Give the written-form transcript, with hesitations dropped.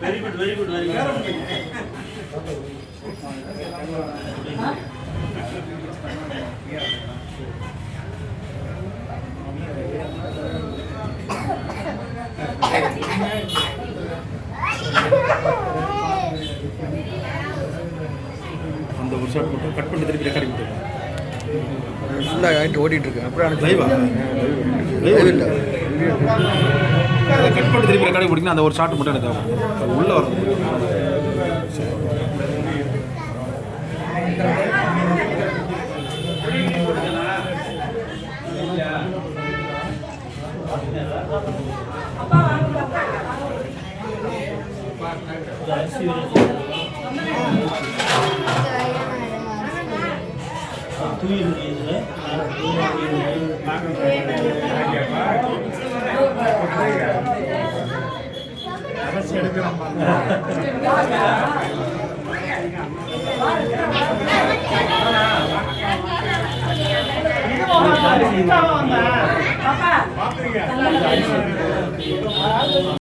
Very good, very good, very good. அந்த ஒரு shot மட்டும் கட் பண்ணி திருப்பி ரெக்கார்டிங் போட்டுருக்கேன். ஃபுல்லாக ஆகிட்டு ஓடிட்டு இருக்கு. அப்புறம் லைவா லைவ் இல்லை, அதை கட் பண்ணி திருப்பி ரெக்கார்டிங் போட்டிங்கன்னா அந்த ஒரு ஷாட் மட்டும் எனக்கு தேவை உள்ளே வரணும்.